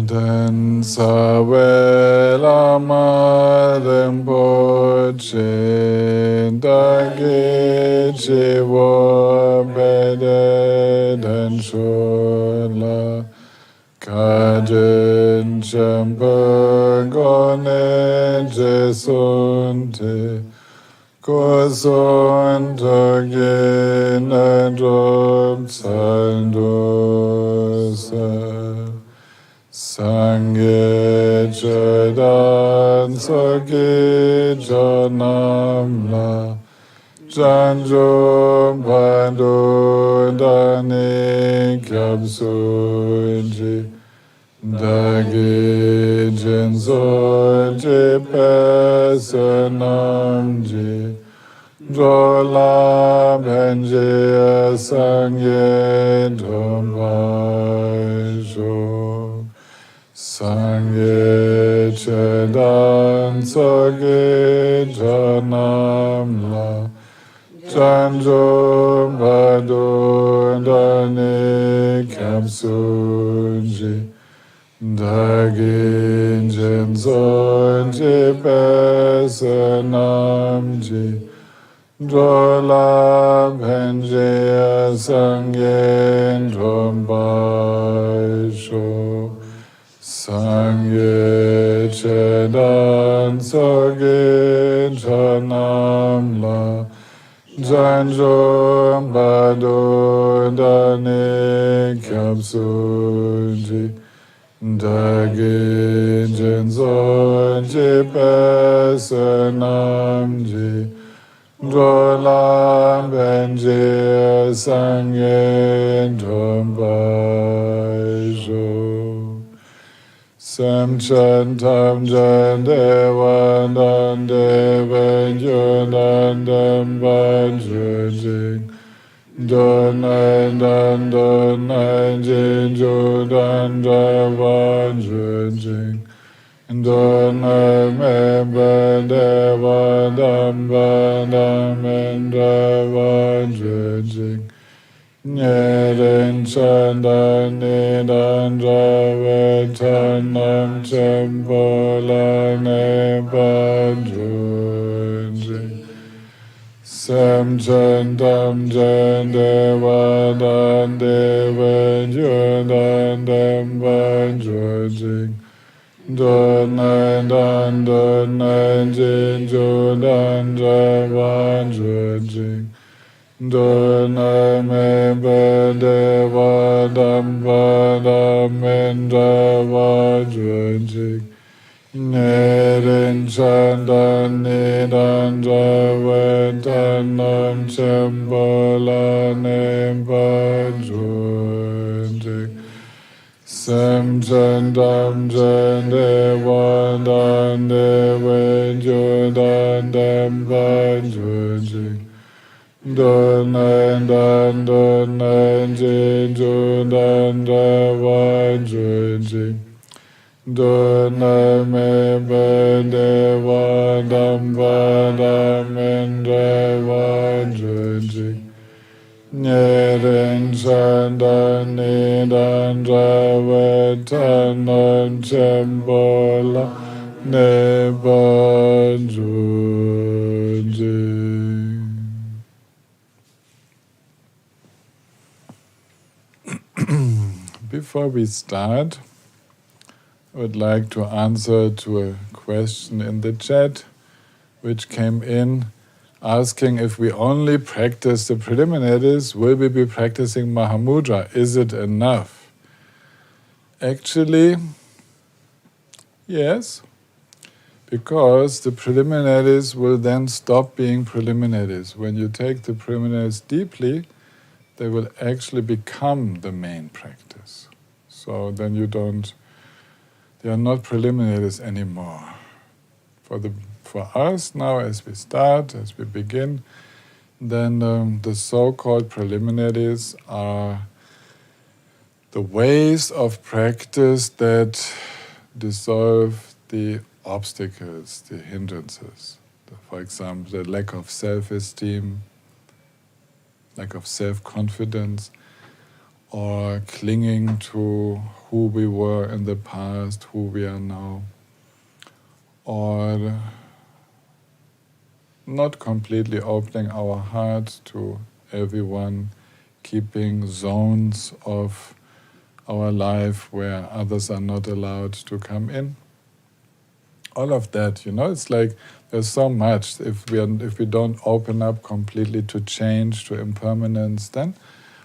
Dan savela Rinpoche dagi chivo bede dan shula kajin champa gone jesunte Koson tagin adrob saldosa Sangye chadan saki janamla Janjo padu dani kyabsuji Dagi jinso jipesanamji Jola benji sangye dhampasho Sangye chedan sagi janamla Janjo padu dani kyabsuji Dagi jinso jipesanamji Jola benji sangye dhampasho Sangye chedan sagi janamla Janjo padu dani kyabsuji Dagi jinso jipesanamji Jola benji sangye dhampasho Samchantam jandevadan devan yunandam bajajing Donan jinjudan javajajing Dona meba devadam badam endravajajing Nyeren chandan nidan javatanam champolane bajajing Samchantam jandevadan devan yunandam bajajing Donan jinjudan javajajing Dona meba devadam badam endravajajing Neren chandan nidan javatanam champolane bajajing Samchantam jandevadan devan yunandam bajajing Donan jinjudan javajajing Dona meba devadam badam endravajajing Nyeren chandan nidan javatanam champolane bajajing. Before we start, I would like to answer to a question in the chat which came in asking if we only practice the preliminaries, will we be practicing Mahamudra? Is it enough? Actually, yes, because the preliminaries will then stop being preliminaries. When you take the preliminaries deeply, they will actually become the main practice. So then they are not preliminaries anymore. For us now, as we start, as we begin, then the so-called preliminaries are the ways of practice that dissolve the obstacles, the hindrances. For example, the lack of self-esteem, lack of self-confidence, or clinging to who we were in the past, who we are now, or not completely opening our heart to everyone, keeping zones of our life where others are not allowed to come in. All of that, it's like there's so much. If we don't open up completely to change, to impermanence, then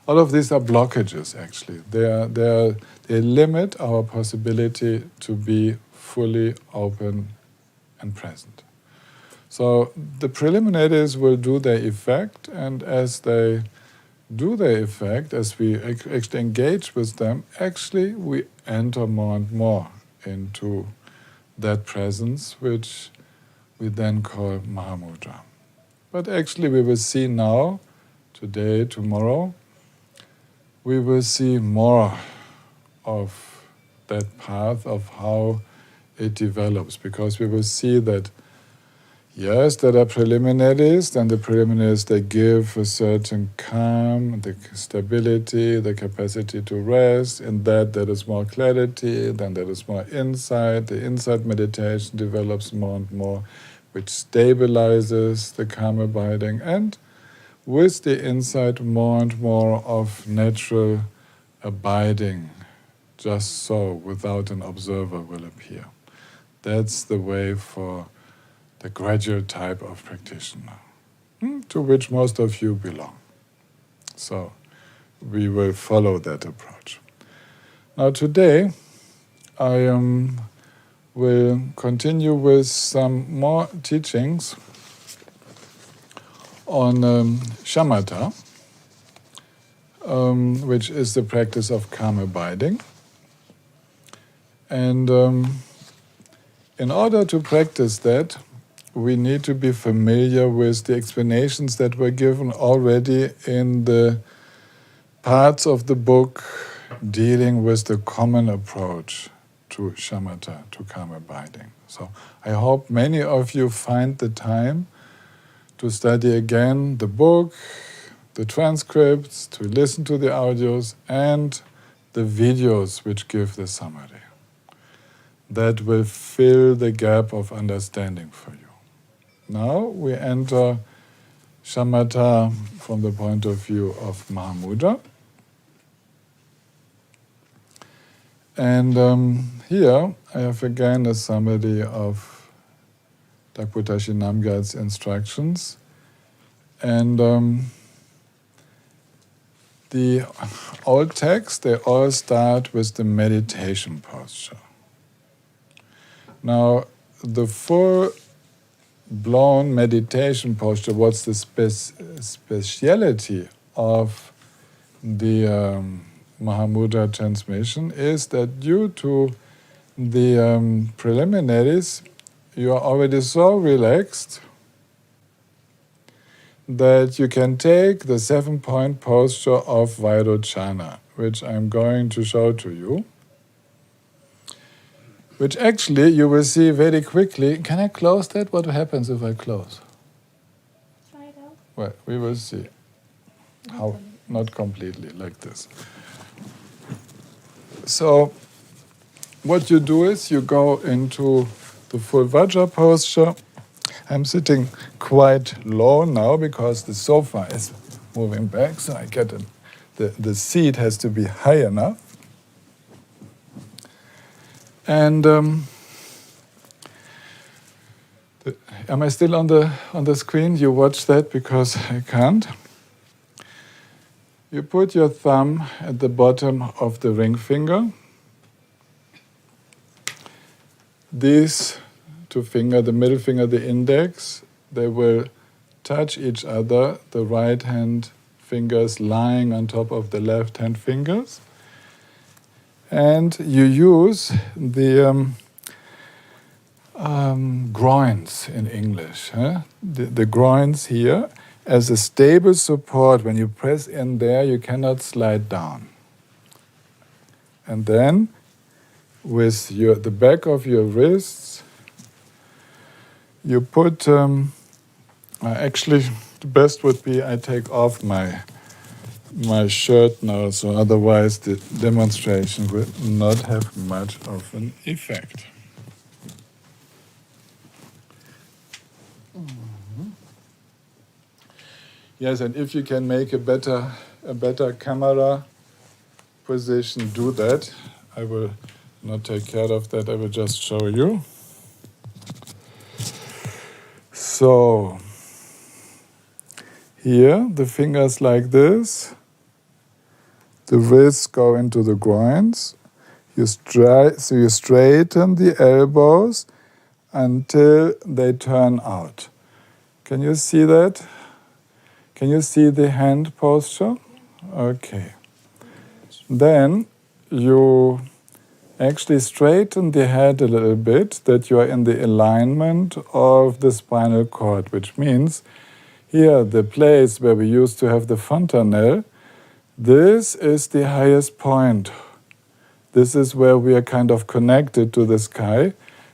all of these are blockages. Actually, they limit our possibility to be fully open and present. So the preliminaries will do their effect, and as they do their effect, as we actually engage with them, actually we enter more and more into that presence, which we then call Mahamudra. But actually we will see now, today, tomorrow, we will see more of that path of how it develops, because we will see that yes, there are preliminaries, then the preliminaries, they give a certain calm, the stability, the capacity to rest. In that there is more clarity, then there is more insight. The insight meditation develops more and more, which stabilizes the calm abiding. And with the insight, more and more of natural abiding, just so, without an observer, will appear. That's the way for the gradual type of practitioner, to which most of you belong. So we will follow that approach. Now today I will continue with some more teachings on shamatha, which is the practice of calm abiding. And in order to practice that, we need to be familiar with the explanations that were given already in the parts of the book dealing with the common approach to shamatha, to calm abiding. So I hope many of you find the time to study again the book, the transcripts, to listen to the audios, and the videos which give the summary. That will fill the gap of understanding for you. Now we enter shamatha from the point of view of Mahamudra. And here I have again a summary of Dakputashi Namgyal's instructions. And the old texts, they all start with the meditation posture. Now, the full-blown meditation posture, what's the speciality of the Mahamudra transmission, is that due to the preliminaries, you are already so relaxed that you can take the 7-point posture of Vajrayana, which I'm going to show to you, which actually you will see very quickly. Can I close that? What happens if I close? Try it out. Well, we will see. How? Not completely, like this. So, what you do is you go into the full Vajra posture. I'm sitting quite low now because the sofa is moving back, so I get it. The seat has to be high enough. And am I still on the screen? You watch that because I can't. You put your thumb at the bottom of the ring finger. These two fingers, the middle finger, the index, they will touch each other, the right hand fingers lying on top of the left hand fingers. And you use the groins in English, the groins here, as a stable support. When you press in there, you cannot slide down. And then, with the back of your wrists, you put, actually the best would be I take off my my shirt now, so otherwise the demonstration will not have much of an effect. Yes, and if you can make a better camera position, do that. I will not take care of that, I will just show you. So, here, the fingers like this, the wrists go into the groins, so you straighten the elbows until they turn out. Can you see that? Can you see the hand posture? Okay. Then you actually straighten the head a little bit, that you are in the alignment of the spinal cord, which means here, the place where we used to have the fontanelle, this is the highest point. This is where we are kind of connected to the sky,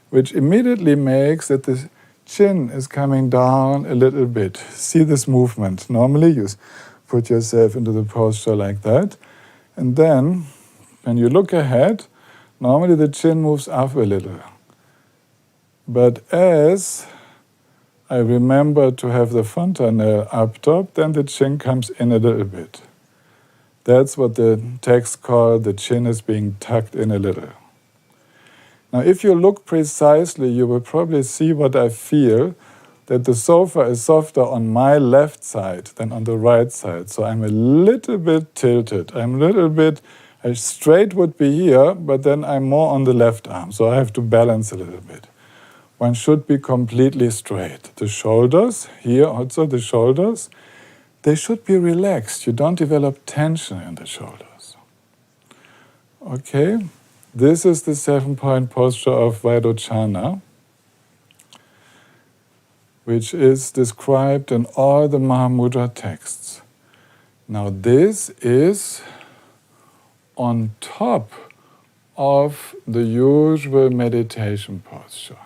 which immediately makes that the chin is coming down a little bit. See this movement. Normally you put yourself into the posture like that. And then, when you look ahead, normally the chin moves up a little. But as I remember to have the fontanelle up top, then the chin comes in a little bit. That's what the text called the chin is being tucked in a little. Now, if you look precisely, you will probably see what I feel, that the sofa is softer on my left side than on the right side. So I'm a little bit tilted. Straight would be here, but then I'm more on the left arm. So I have to balance a little bit. One should be completely straight. The shoulders, here also the shoulders, they should be relaxed. You don't develop tension in the shoulders. Okay? This is the 7-point posture of Vajrayana, which is described in all the Mahamudra texts. Now this is on top of the usual meditation posture.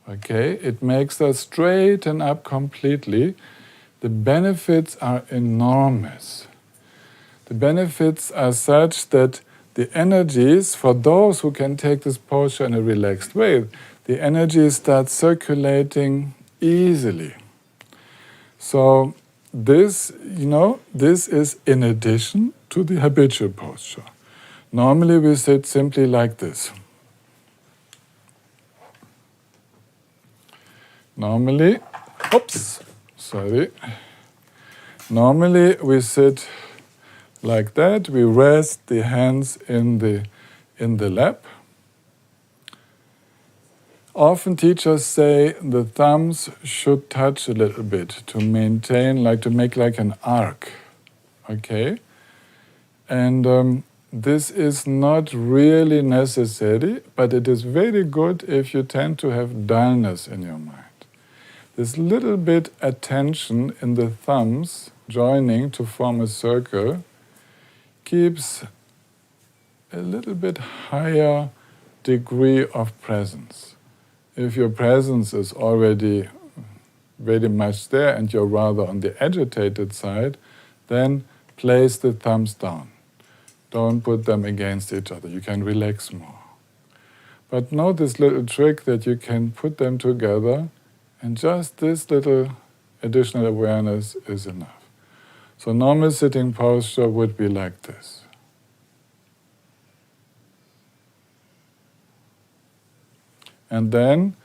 Okay? It makes us straighten up completely. The benefits are enormous. The benefits are such that the energies, for those who can take this posture in a relaxed way, the energies start circulating easily. So this is in addition to the habitual posture. Normally we sit simply like this. Normally we sit like that. We rest the hands in the lap. Often teachers say the thumbs should touch a little bit to maintain, to make like an arc. Okay? And this is not really necessary, but it is very good if you tend to have dullness in your mind. This little bit attention in the thumbs joining to form a circle keeps a little bit higher degree of presence. If your presence is already very much there and you're rather on the agitated side, then place the thumbs down. Don't put them against each other. You can relax more. But know this little trick that you can put them together, and just this little additional awareness is enough. So normal sitting posture would be like this. And then,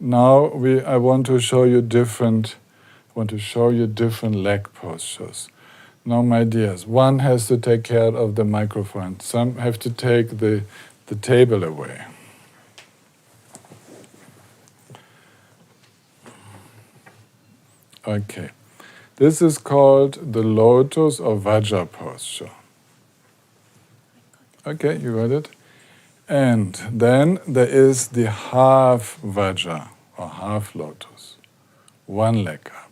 now I want to show you different leg postures. Now, my dears, one has to take care of the microphone. Some have to take the table away. Okay. This is called the lotus or Vajra posture. Okay, you got it? And then there is the half Vajra or half lotus, one leg up.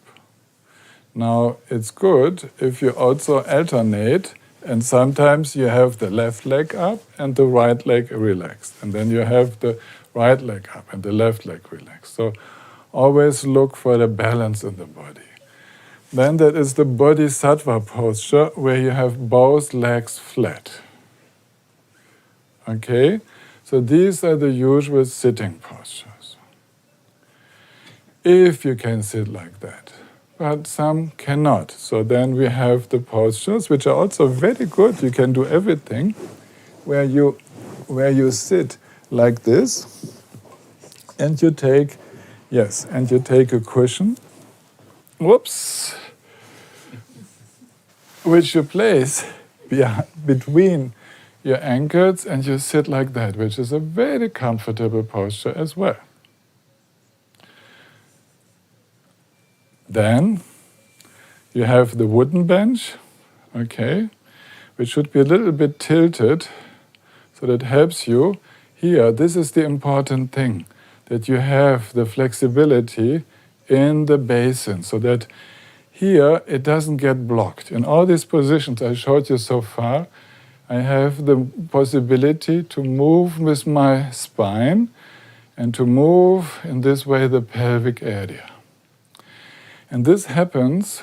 Now, it's good if you also alternate, and sometimes you have the left leg up and the right leg relaxed. And then you have the right leg up and the left leg relaxed. So always look for the balance in the body. Then that is the Bodhisattva posture, where you have both legs flat. Okay? So these are the usual sitting postures. If you can sit like that. But some cannot. So then we have the postures, which are also very good. You can do everything, where you sit like this, and you take, and you take a cushion, which you place between your ankles, and you sit like that, which is a very comfortable posture as well. Then you have the wooden bench, okay, which should be a little bit tilted, so that helps you. Here, this is the important thing, that you have the flexibility in the basin, so that here it doesn't get blocked. In all these positions I showed you so far, I have the possibility to move with my spine and to move in this way the pelvic area. And this happens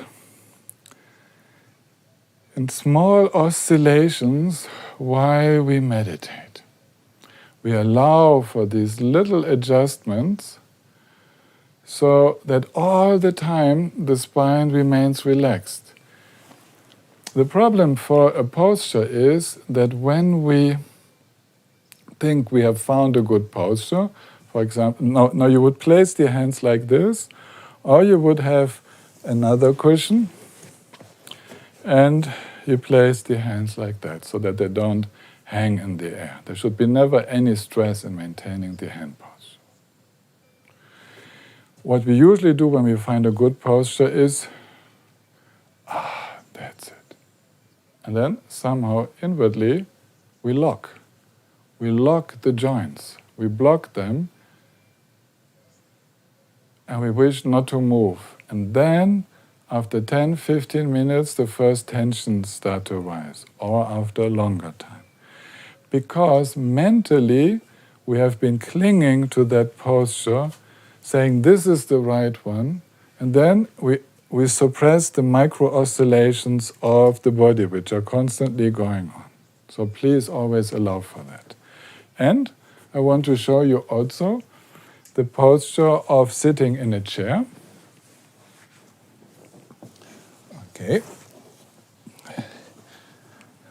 in small oscillations while we meditate. We allow for these little adjustments so that all the time the spine remains relaxed. The problem for a posture is that when we think we have found a good posture, for example, now you would place the hands like this, or you would have another cushion, and you place the hands like that, so that they don't hang in the air. There should be never any stress in maintaining the hand posture. What we usually do when we find a good posture is, that's it. And then somehow inwardly we lock. We lock the joints. We block them, and we wish not to move. And then, after 10-15 minutes, the first tensions start to rise, or after a longer time. Because mentally, we have been clinging to that posture, saying this is the right one, and then we suppress the micro-oscillations of the body, which are constantly going on. So please always allow for that. And I want to show you also the posture of sitting in a chair. Okay.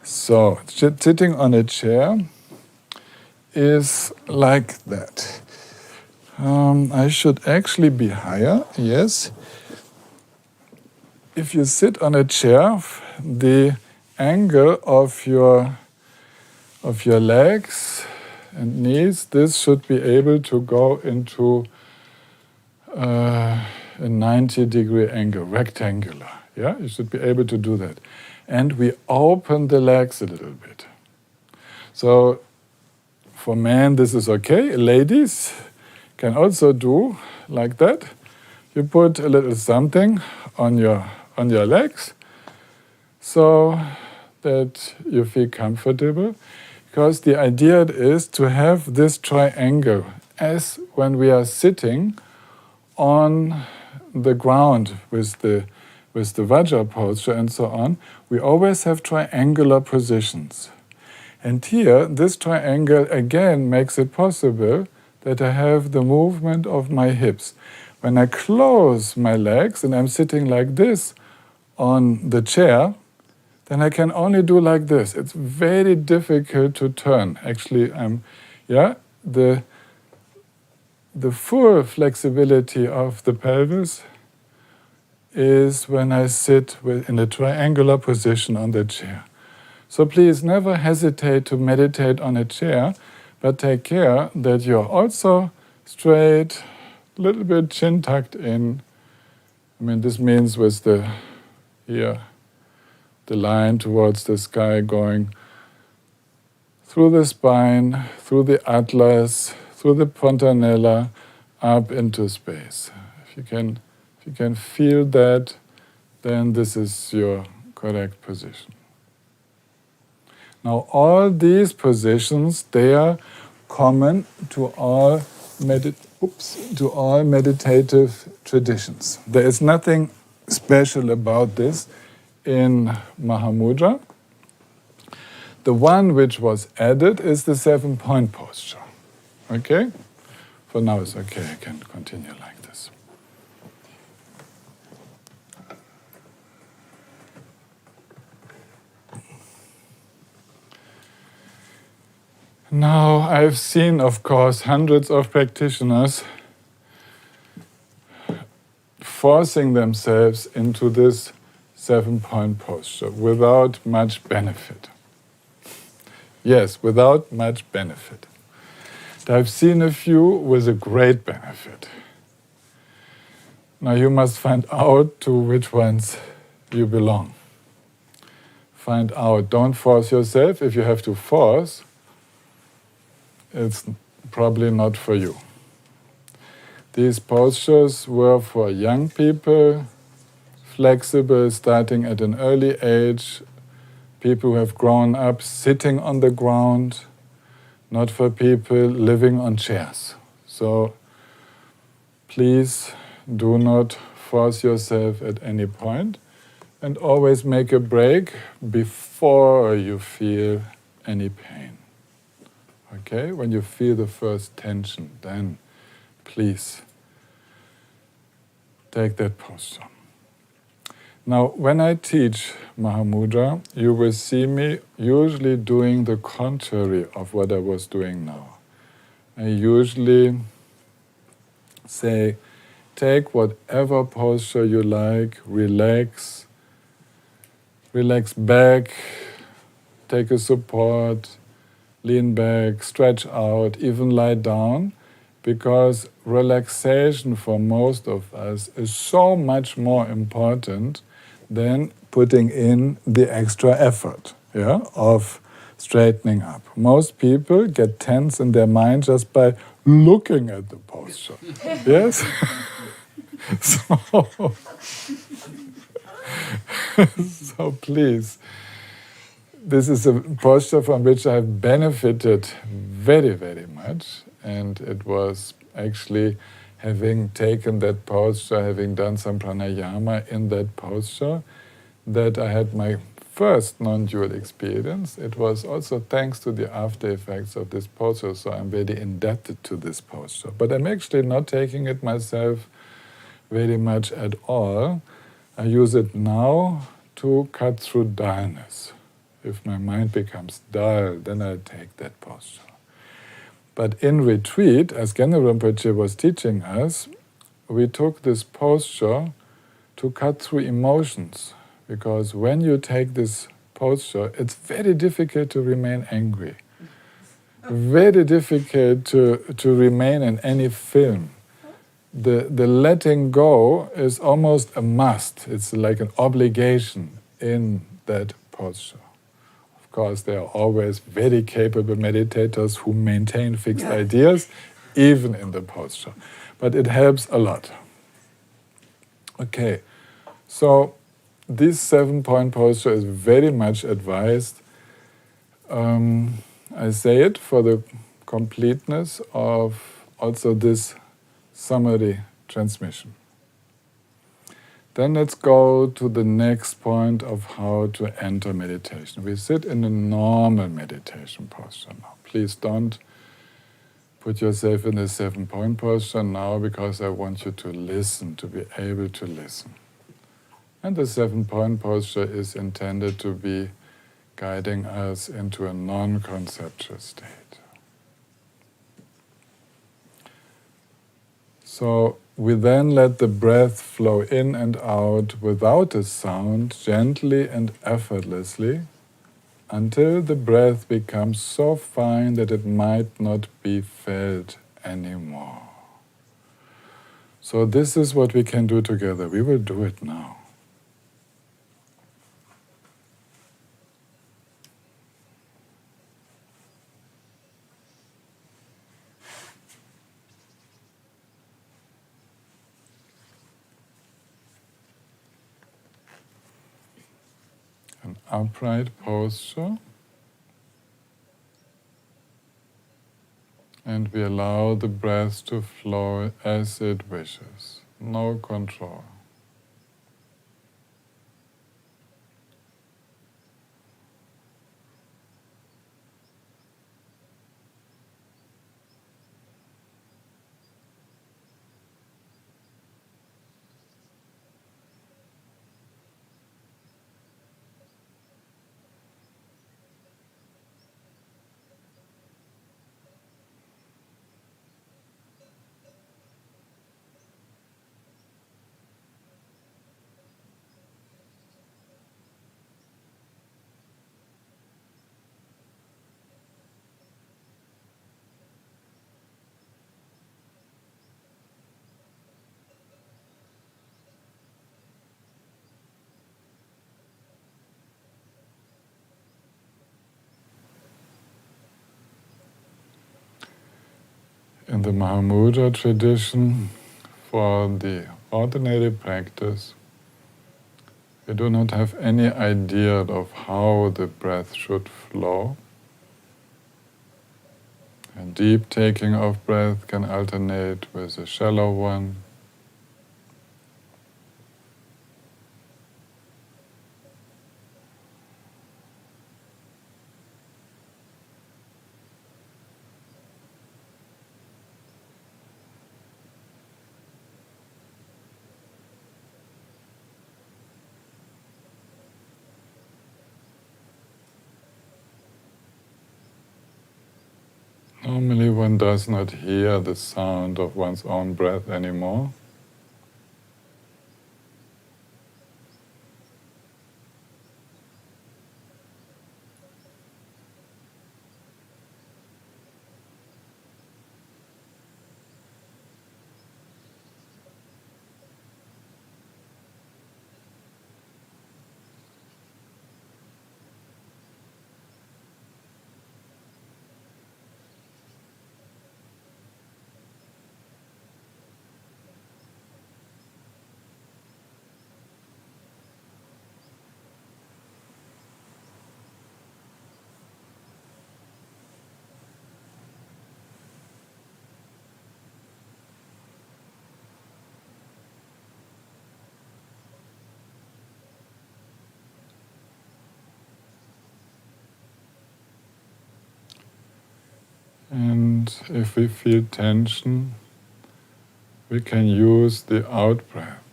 So, sitting on a chair is like that. I should actually be higher, yes. If you sit on a chair, the angle of your legs and knees, this should be able to go into a 90-degree angle, rectangular. Yeah, you should be able to do that. And we open the legs a little bit. So for men this is okay. Ladies can also do like that. You put a little something on your legs so that you feel comfortable. Because the idea is to have this triangle as when we are sitting on the ground with the Vajra posture and so on, we always have triangular positions. And here, this triangle again makes it possible that I have the movement of my hips. When I close my legs and I'm sitting like this on the chair, then I can only do like this. It's very difficult to turn. Actually, the full flexibility of the pelvis is when I sit in a triangular position on the chair. So please never hesitate to meditate on a chair, but take care that you're also straight, a little bit chin tucked in. I mean, this means with the line towards the sky going through the spine, through the atlas, through the fontanella, up into space. If you can feel that, then this is your correct position. Now, all these positions, they are common to all meditative traditions. There is nothing special about this in Mahamudra. The one which was added is the 7-point posture. Okay? For now it's okay, I can continue like this. Now, I've seen, of course, hundreds of practitioners forcing themselves into this 7-point posture without much benefit. Yes, without much benefit. I've seen a few with a great benefit. Now you must find out to which ones you belong. Find out. Don't force yourself. If you have to force, it's probably not for you. These postures were for young people, flexible, starting at an early age, people who have grown up sitting on the ground, not for people living on chairs. So please do not force yourself at any point, and always make a break before you feel any pain. Okay? When you feel the first tension, then please take that posture. Now, when I teach Mahamudra, you will see me usually doing the contrary of what I was doing now. I usually say, take whatever posture you like, relax back, take a support, lean back, stretch out, even lie down, because relaxation for most of us is so much more important than putting in the extra effort, of straightening up. Most people get tense in their mind just by looking at the posture. Yes? So please, this is a posture from which I have benefited very, very much, and it was actually having taken that posture, having done some pranayama in that posture, that I had my first non-dual experience. It was also thanks to the after effects of this posture, so I'm very indebted to this posture. But I'm actually not taking it myself very much at all. I use it now to cut through dullness. If my mind becomes dull, then I take that posture. But in retreat, as Genro Rinpoche was teaching us, we took this posture to cut through emotions. Because when you take this posture, it's very difficult to remain angry. Very difficult to remain in any film. The letting go is almost a must. It's like an obligation in that posture. Of course, there are always very capable meditators who maintain fixed ideas, even in the posture. But it helps a lot. Okay, so this 7-point posture is very much advised. I say it for the completeness of also this summary transmission. Then let's go to the next point of how to enter meditation. We sit in a normal meditation posture now. Please don't put yourself in a 7-point posture now, because I want you to listen, to be able to listen. And the 7-point posture is intended to be guiding us into a non-conceptual state. So we then let the breath flow in and out without a sound, gently and effortlessly, until the breath becomes so fine that it might not be felt anymore. So this is what we can do together. We will do it now. An upright posture, and we allow the breath to flow as it wishes, no control. In the Mahamudra tradition, for the ordinary practice, we do not have any idea of how the breath should flow. A deep taking of breath can alternate with a shallow one. Normally one does not hear the sound of one's own breath anymore. And if we feel tension, we can use the out-breath,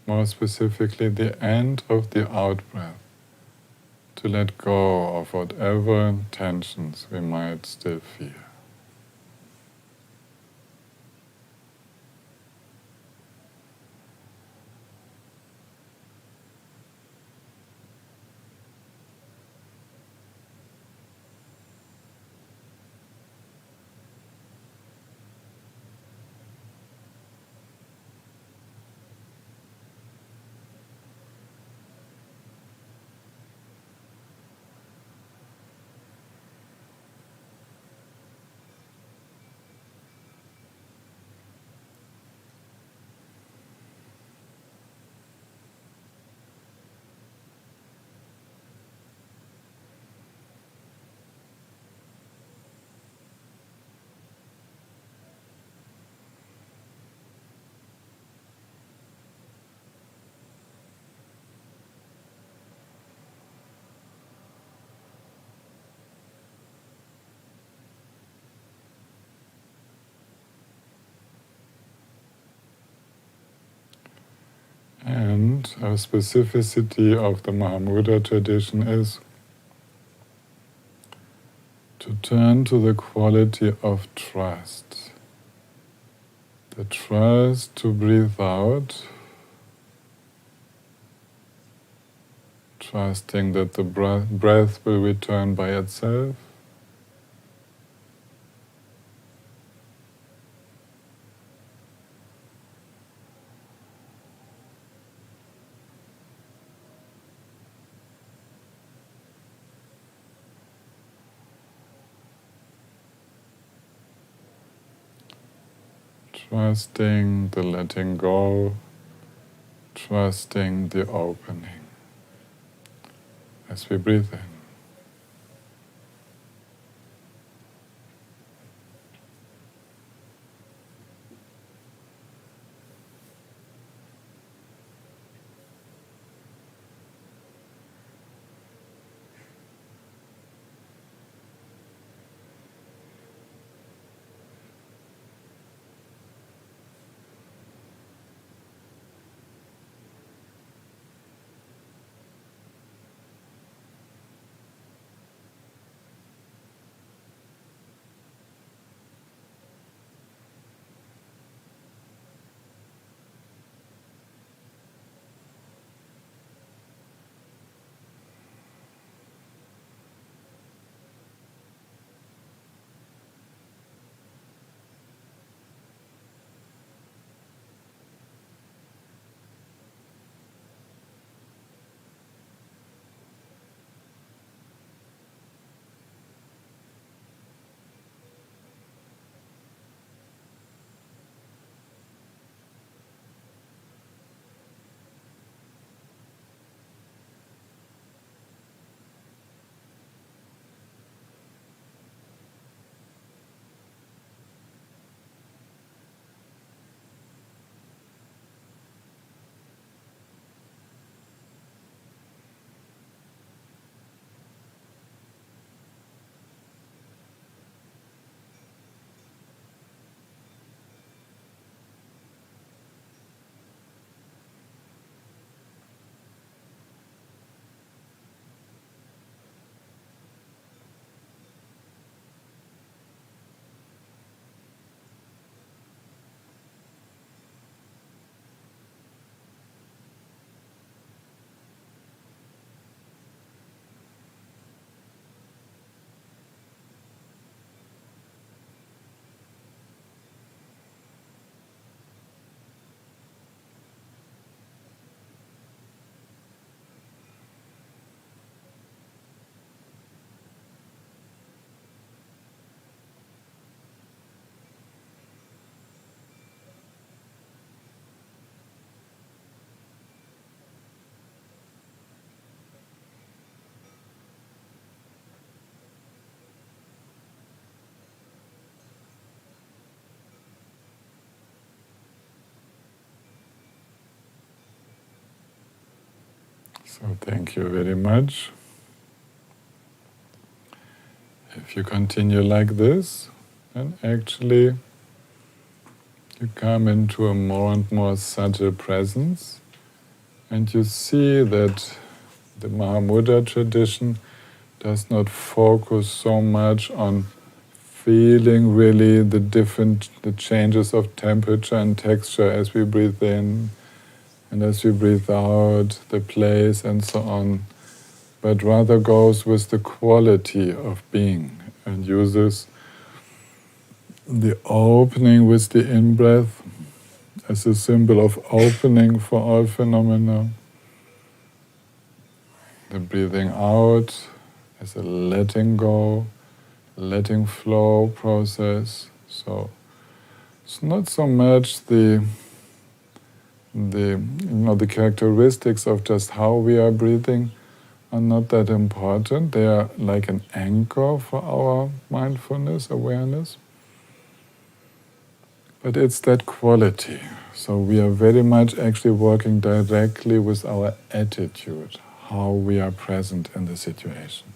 more specifically the end of the out-breath, to let go of whatever tensions we might still feel. And a specificity of the Mahamudra tradition is to turn to the quality of trust. The trust to breathe out, trusting that the breath will return by itself. Trusting the letting go, trusting the opening as we breathe in. So thank you very much. If you continue like this, then actually you come into a more and more subtle presence, and you see that the Mahamudra tradition does not focus so much on feeling really the changes of temperature and texture as we breathe in and as we breathe out, the place and so on, but rather goes with the quality of being and uses the opening with the in-breath as a symbol of opening for all phenomena, the breathing out as a letting go, letting flow process. So it's not so much the characteristics of just how we are breathing are not that important. They are like an anchor for our mindfulness, awareness. But it's that quality. So we are very much actually working directly with our attitude, how we are present in the situation.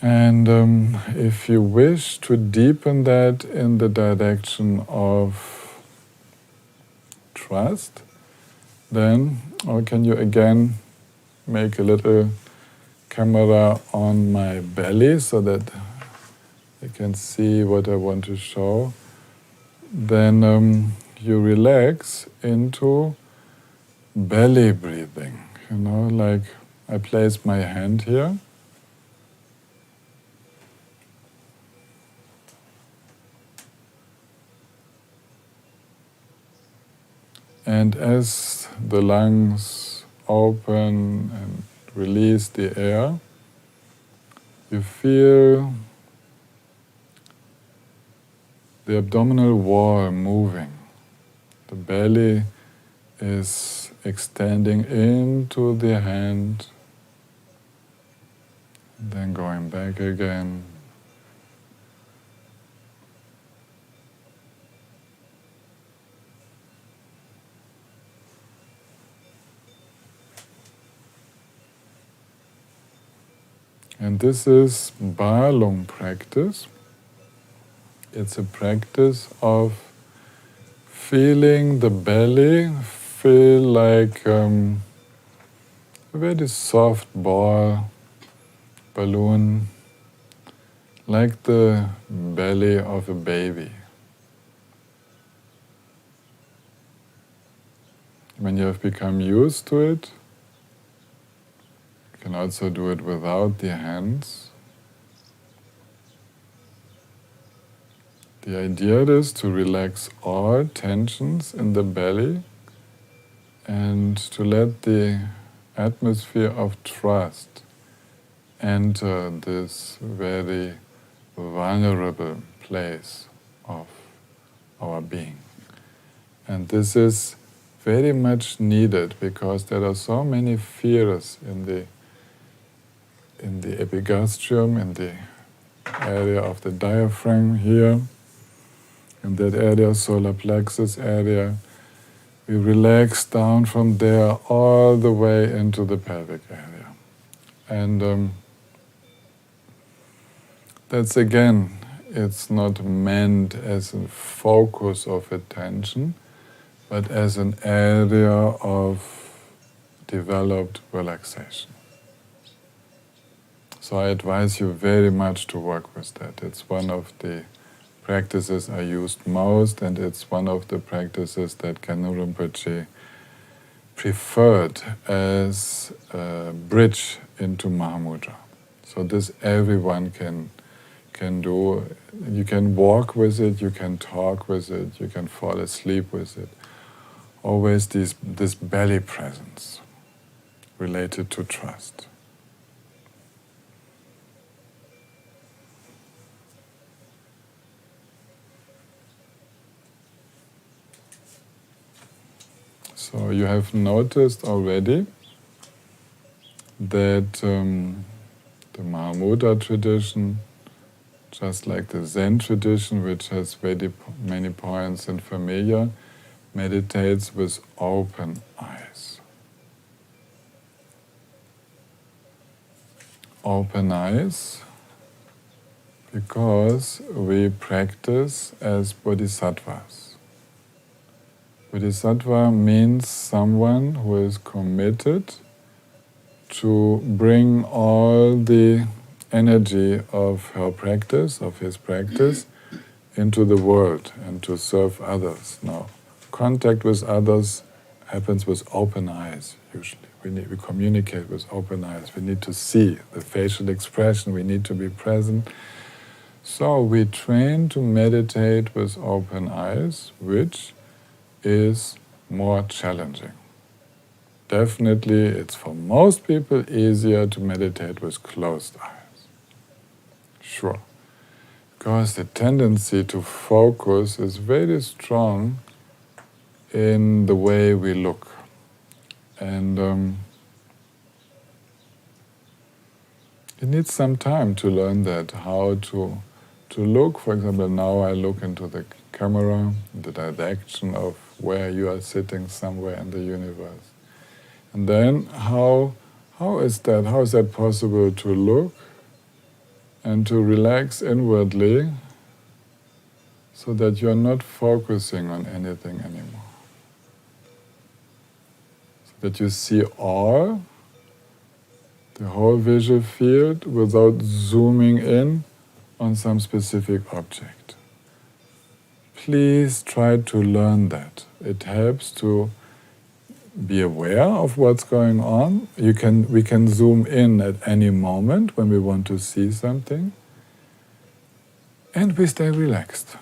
And if you wish to deepen that in the direction of trust, then, or can you again make a little camera on my belly so that you can see what I want to show. Then you relax into belly breathing. Like I place my hand here. And as the lungs open and release the air, you feel the abdominal wall moving. The belly is extending into the hand, then going back again. And this is Balung practice. It's a practice of feeling the belly feel like a very soft ball, balloon, like the belly of a baby. When you have become used to it, you can also do it without the hands. The idea is to relax all tensions in the belly and to let the atmosphere of trust enter this very vulnerable place of our being. And this is very much needed because there are so many fears in the epigastrium, in the area of the diaphragm here, in that area, solar plexus area. We relax down from there all the way into the pelvic area. And that's again, it's not meant as a focus of attention, but as an area of developed relaxation. So I advise you very much to work with that. It's one of the practices I used most, and it's one of the practices that Kanu Rinpoche preferred as a bridge into Mahamudra. So this everyone can do. You can walk with it, you can talk with it, you can fall asleep with it. Always this belly presence related to trust. So you have noticed already that the Mahamudra tradition, just like the Zen tradition, which has very many points in familiar, meditates with open eyes. Open eyes because we practice as bodhisattvas. Bodhisattva means someone who is committed to bring all the energy of her practice, of his practice, into the world and to serve others. Now, contact with others happens with open eyes, usually. We communicate with open eyes. We need to see the facial expression. We need to be present. So we train to meditate with open eyes, which is more challenging. Definitely, it's for most people easier to meditate with closed eyes. Sure. Because the tendency to focus is very strong in the way we look. And it needs some time to learn that, how to look. For example, now I look into the camera, the direction of where you are sitting somewhere in the universe. And then how is that possible to look and to relax inwardly so that you're not focusing on anything anymore? That you see all, the whole visual field, without zooming in on some specific object. Please try to learn that. It helps to be aware of what's going on. We can zoom in at any moment when we want to see something, and we stay relaxed.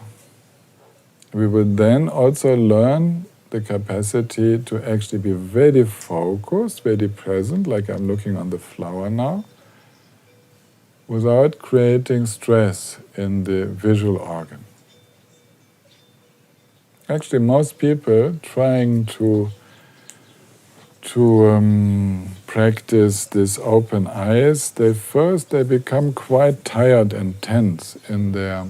We will then also learn the capacity to actually be very focused, very present, like I'm looking on the flower now, without creating stress in the visual organ. Actually, most people trying to practice this open eyes, they become quite tired and tense in their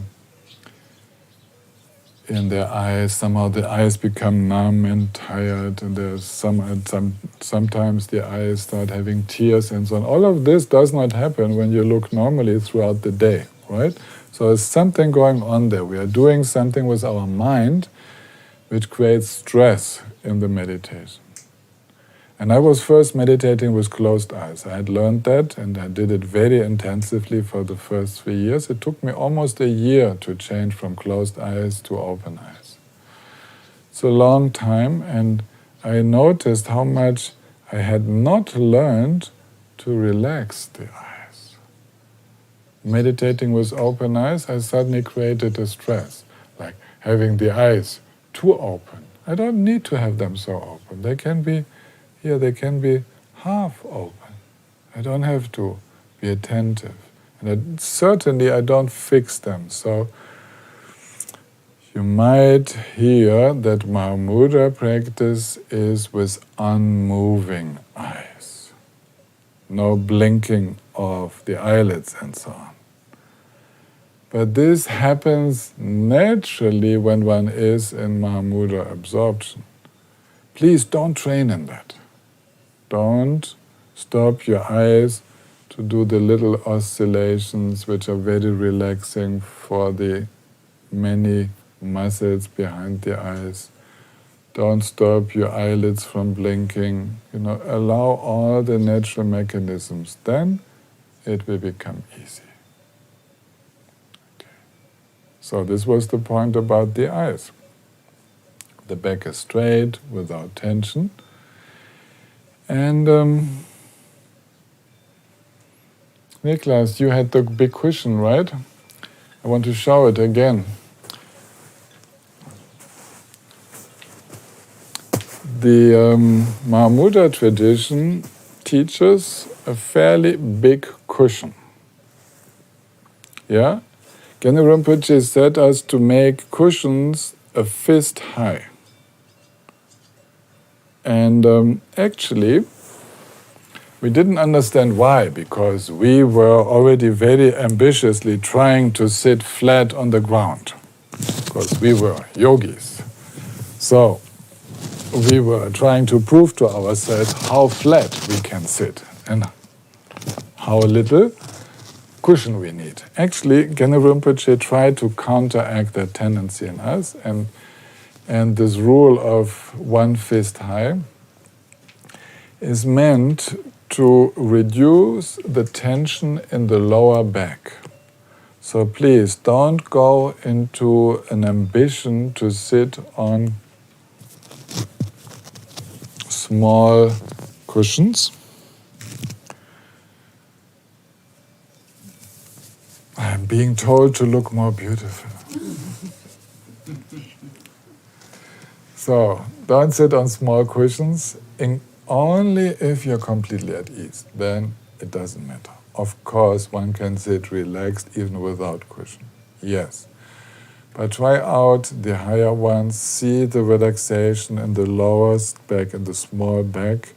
eyes. Somehow the eyes become numb and tired, and there's sometimes the eyes start having tears and so on. All of this does not happen when you look normally throughout the day, right? So there's something going on there. We are doing something with our mind which creates stress in the meditation. And I was first meditating with closed eyes. I had learned that, and I did it very intensively for the first 3 years. It took me almost a year to change from closed eyes to open eyes. It's a long time, and I noticed how much I had not learned to relax the eyes. Meditating with open eyes, I suddenly created a stress, like having the eyes too open. I don't need to have them so open. They can be half open. I don't have to be attentive. And certainly I don't fix them. So you might hear that Mahamudra practice is with unmoving eyes. No blinking of the eyelids and so on. But this happens naturally when one is in Mahamudra absorption. Please don't train in that. Don't stop your eyes to do the little oscillations which are very relaxing for the many muscles behind the eyes. Don't stop your eyelids from blinking. Allow all the natural mechanisms. Then it will become easy. Okay. So this was the point about the eyes. The back is straight, without tension. And Niklas, you had the big cushion, right? I want to show it again. The Mahamudra tradition teaches a fairly big cushion. Yeah? Gene Rinpoche said us to make cushions a fist high. And actually, we didn't understand why, because we were already very ambitiously trying to sit flat on the ground, because we were yogis. So we were trying to prove to ourselves how flat we can sit and how little cushion we need. Actually, Gene Rinpoche tried to counteract that tendency in us, and this rule of one fist high is meant to reduce the tension in the lower back. So please don't go into an ambition to sit on small cushions. I'm being told to look more beautiful. So don't sit on small cushions, only if you're completely at ease. Then it doesn't matter. Of course, one can sit relaxed even without cushion. Yes. But try out the higher ones, see the relaxation in the lowest back and the small back,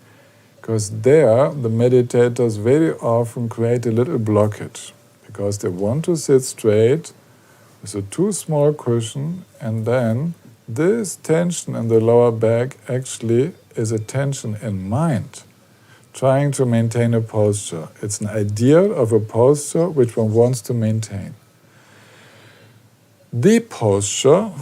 because there the meditators very often create a little blockage, because they want to sit straight with a too small cushion, and then this tension in the lower back actually is a tension in mind, trying to maintain a posture. It's an ideal of a posture which one wants to maintain. The posture,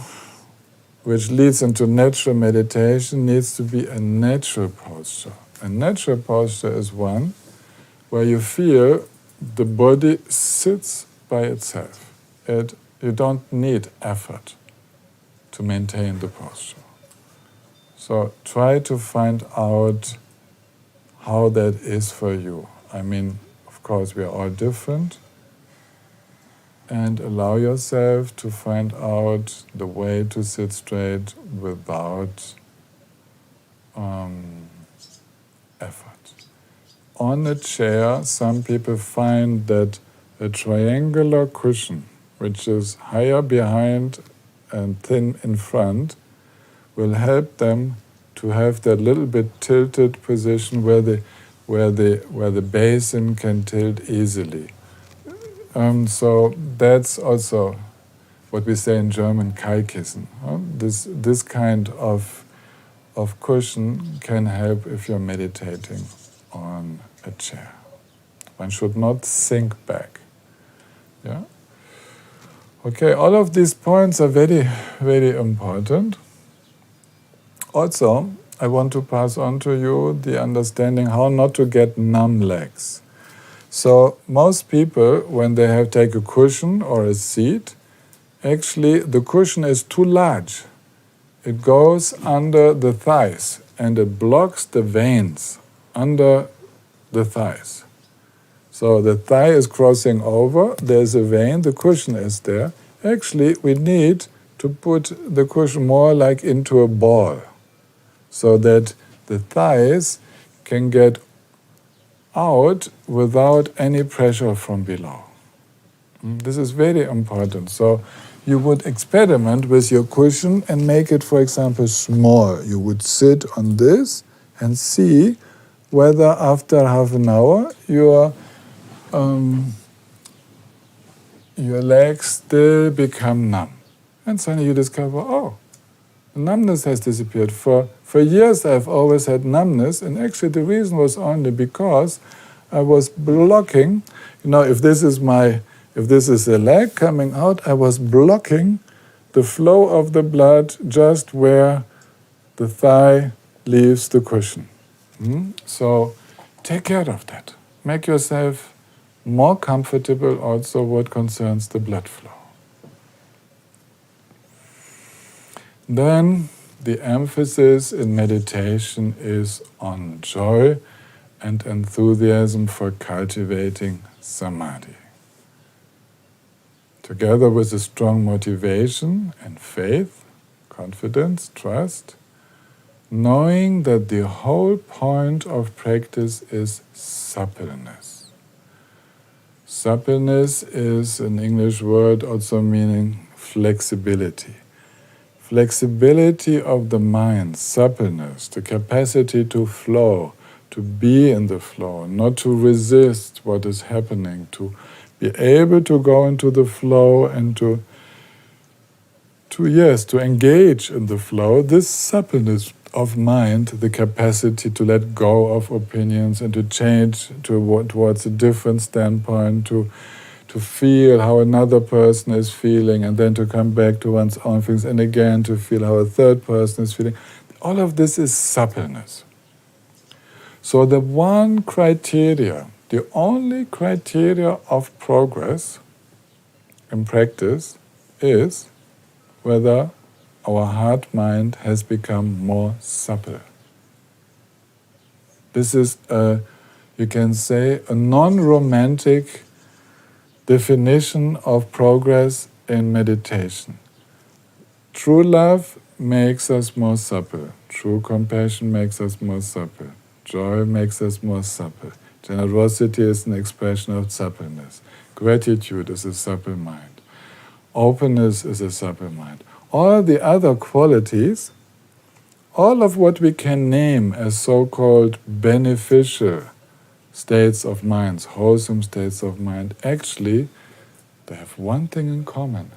which leads into natural meditation, needs to be a natural posture. A natural posture is one where you feel the body sits by itself. You don't need effort to maintain the posture. So try to find out how that is for you. I mean, of course, we are all different. And allow yourself to find out the way to sit straight without effort. On a chair, some people find that a triangular cushion, which is higher behind and thin in front, will help them to have that little bit tilted position where the basin can tilt easily. So that's also what we say in German, Kaikissen. This kind of cushion can help if you're meditating on a chair. One should not sink back. Yeah. Okay, all of these points are very, very important. Also, I want to pass on to you the understanding how not to get numb legs. So most people, when they have take a cushion or a seat, actually the cushion is too large. It goes under the thighs and it blocks the veins under the thighs. So the thigh is crossing over, there's a vein, the cushion is there. Actually, we need to put the cushion more like into a ball so that the thighs can get out without any pressure from below. This is very important. So you would experiment with your cushion and make it, for example, small. You would sit on this and see whether after half an hour your legs still become numb. And suddenly you discover, oh, the numbness has disappeared. For years I've always had numbness, and actually the reason was only because I was blocking, if this is a leg coming out, I was blocking the flow of the blood just where the thigh leaves the cushion. So take care of that. Make yourself more comfortable also what concerns the blood flow. Then the emphasis in meditation is on joy and enthusiasm for cultivating samadhi. Together with a strong motivation and faith, confidence, trust, knowing that the whole point of practice is suppleness. Suppleness is an English word also meaning flexibility. Flexibility of the mind, suppleness, the capacity to flow, to be in the flow, not to resist what is happening, to be able to go into the flow and to engage in the flow. This suppleness of mind the capacity to let go of opinions and to change towards a different standpoint, to feel how another person is feeling, and then to come back to one's own feelings, and again to feel how a third person is feeling. All of this is suppleness. So the one criteria, the only criteria of progress in practice is whether our heart-mind has become more supple. This is, you can say, a non-romantic definition of progress in meditation. True love makes us more supple. True compassion makes us more supple. Joy makes us more supple. Generosity is an expression of suppleness. Gratitude is a supple mind. Openness is a supple mind. All the other qualities, all of what we can name as so-called beneficial states of minds, wholesome states of mind, actually, they have one thing in common.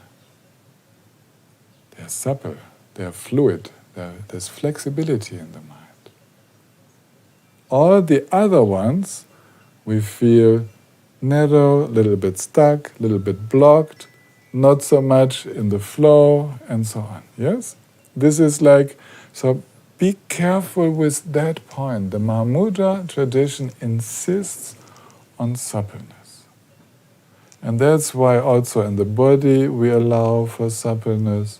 They are supple, they are fluid, there's flexibility in the mind. All the other ones, we feel narrow, a little bit stuck, a little bit blocked, not so much in the flow, and so on. Yes? This is like, so be careful with that point. The Mahamudra tradition insists on suppleness. And that's why also in the body we allow for suppleness.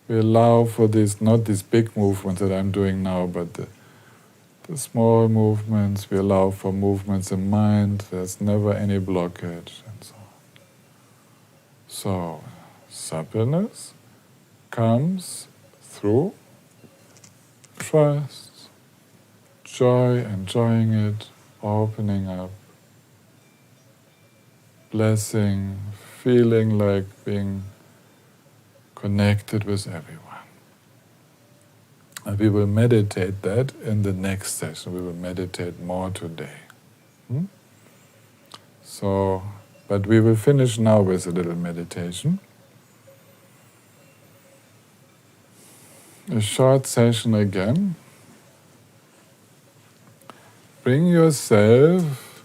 We allow for this, not these big movements that I'm doing now, but the small movements. We allow for movements in mind. There's never any blockage, and so on. So, suppleness comes through trust, joy, enjoying it, opening up, blessing, feeling like being connected with everyone. And we will meditate that in the next session. We will meditate more today. So, but we will finish now with a little meditation. A short session again. Bring yourself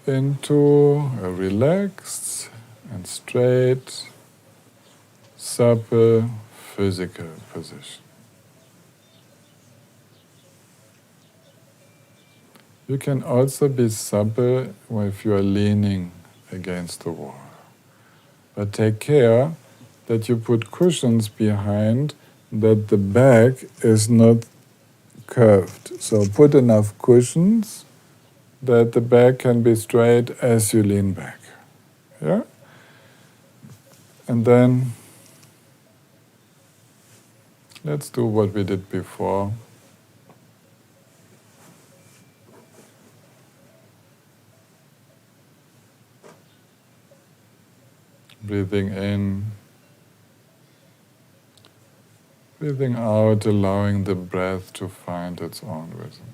into a relaxed and straight, supple, physical position. You can also be supple if you are leaning against the wall. But take care that you put cushions behind, that the back is not curved. So put enough cushions that the back can be straight as you lean back. Yeah? And then let's do what we did before. Breathing in, breathing out, allowing the breath to find its own rhythm.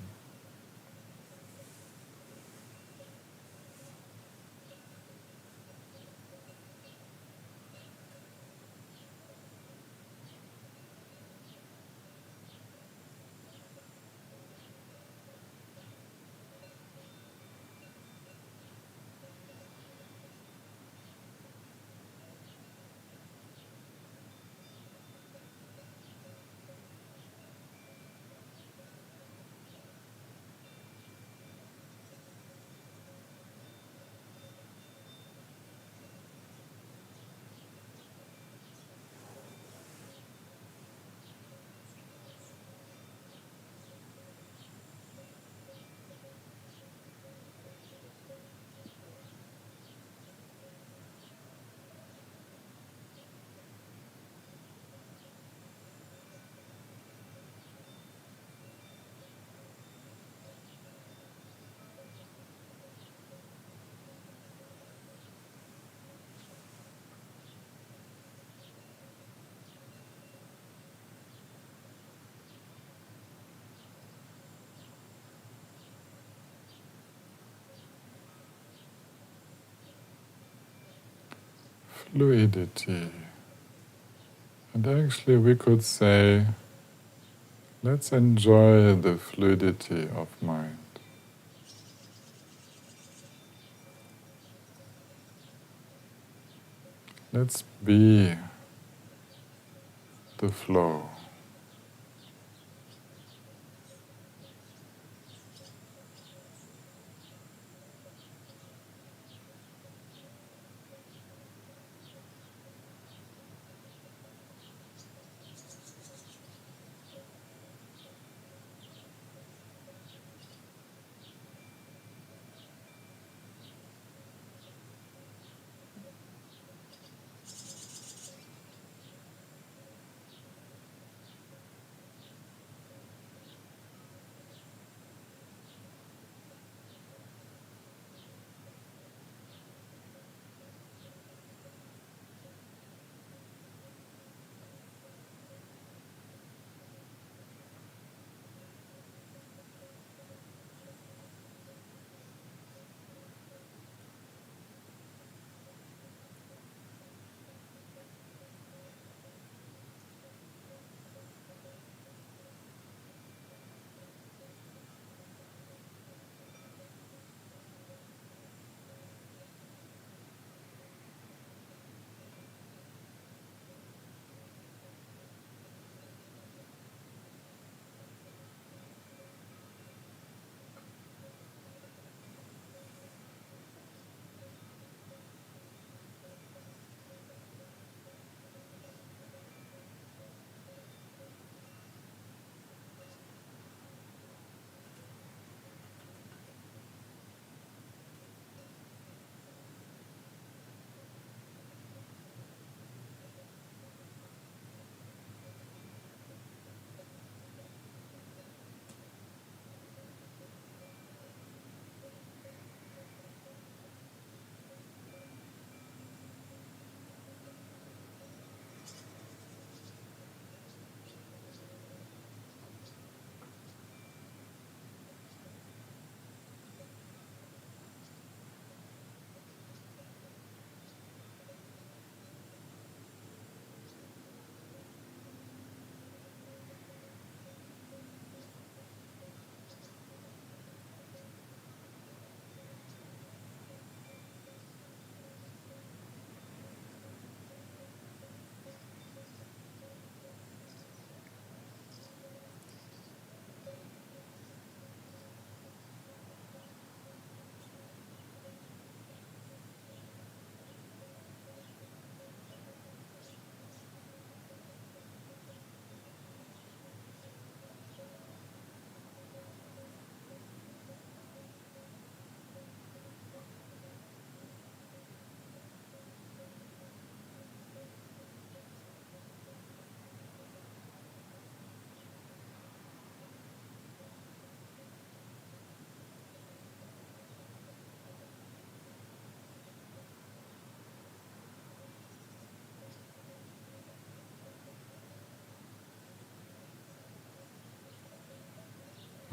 Fluidity. And actually we could say Let's enjoy the fluidity of mind. Let's be the flow.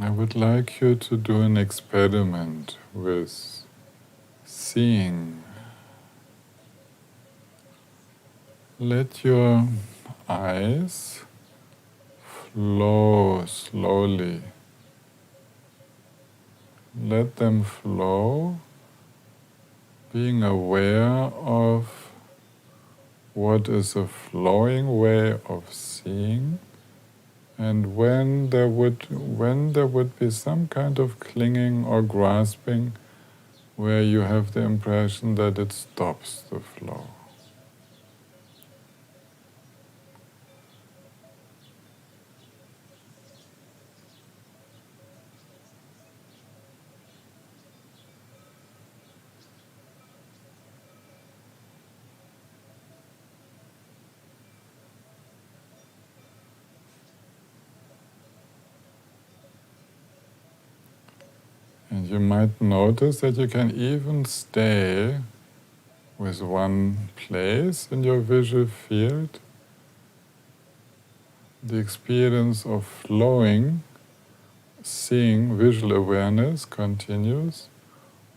I would like you to do an experiment with seeing. Let your eyes flow slowly. Let them flow, being aware of what is a flowing way of seeing, and when there would be some kind of clinging or grasping where you have the impression that it stops the flow. And you might notice that you can even stay with one place in your visual field. The experience of flowing, seeing, visual awareness continues,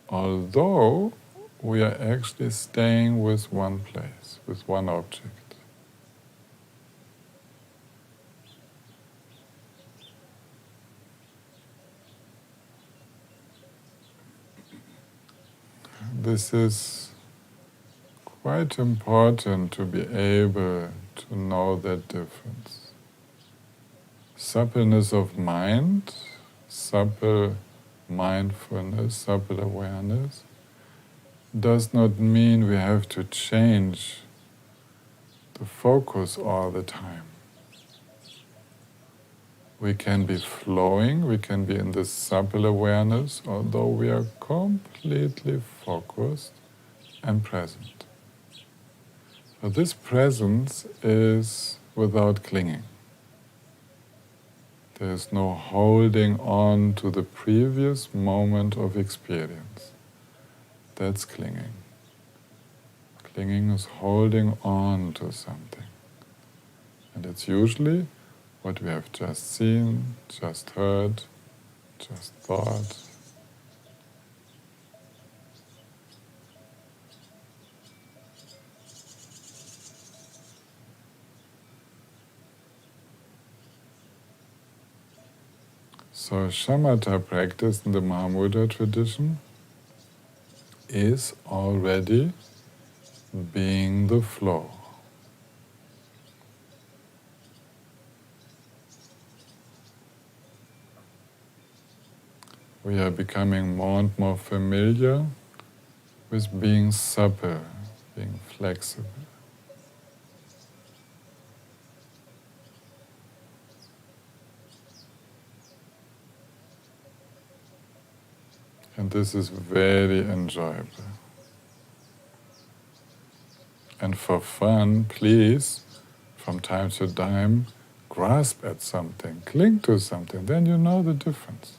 although we are actually staying with one place, with one object. this is quite important to be able to know that difference. Suppleness of mind, supple mindfulness, supple awareness, does not mean we have to change the focus all the time. We can be flowing, we can be in this supple awareness, although we are completely focused and present. So this presence is without clinging. There is no holding on to the previous moment of experience. That's clinging. Clinging is holding on to something. And it's usually what we have just seen, just heard, just thought. So shamatha practice in the Mahamudra tradition is already being the flow. We are becoming more and more familiar with being supple, being flexible. And this is very enjoyable. And for fun, please, from time to time, grasp at something, cling to something, then you know the difference.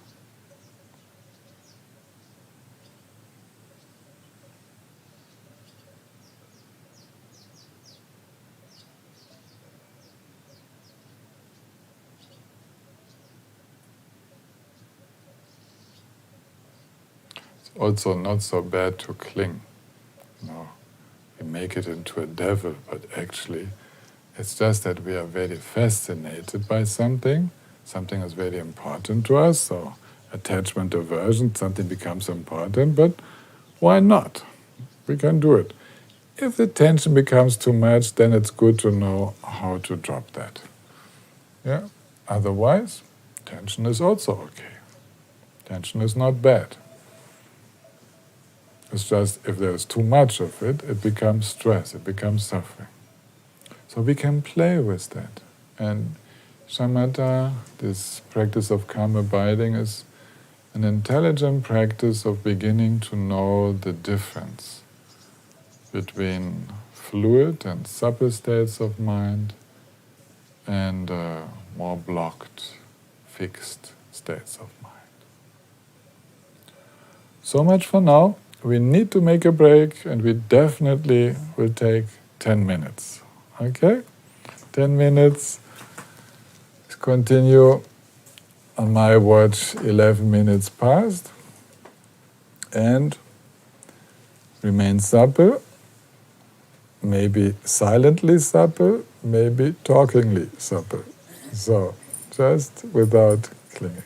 Also not so bad to cling. No, we make it into a devil, but actually it's just that we are very fascinated by something. Something is very important to us, so attachment, aversion, something becomes important, but why not? We can do it. If the tension becomes too much, then it's good to know how to drop that. Yeah. Otherwise, tension is also okay. Tension is not bad. It's just if there's too much of it, it becomes stress, it becomes suffering. So we can play with that. And shamatha, this practice of calm abiding, is an intelligent practice of beginning to know the difference between fluid and supple states of mind and more blocked, fixed states of mind. So much for now. We need to make a break, and we definitely will take 10 minutes. Okay? 10 minutes. Let's continue. On my watch, 11 minutes past. And remain supple. Maybe silently supple, maybe talkingly supple. So, just without clinging.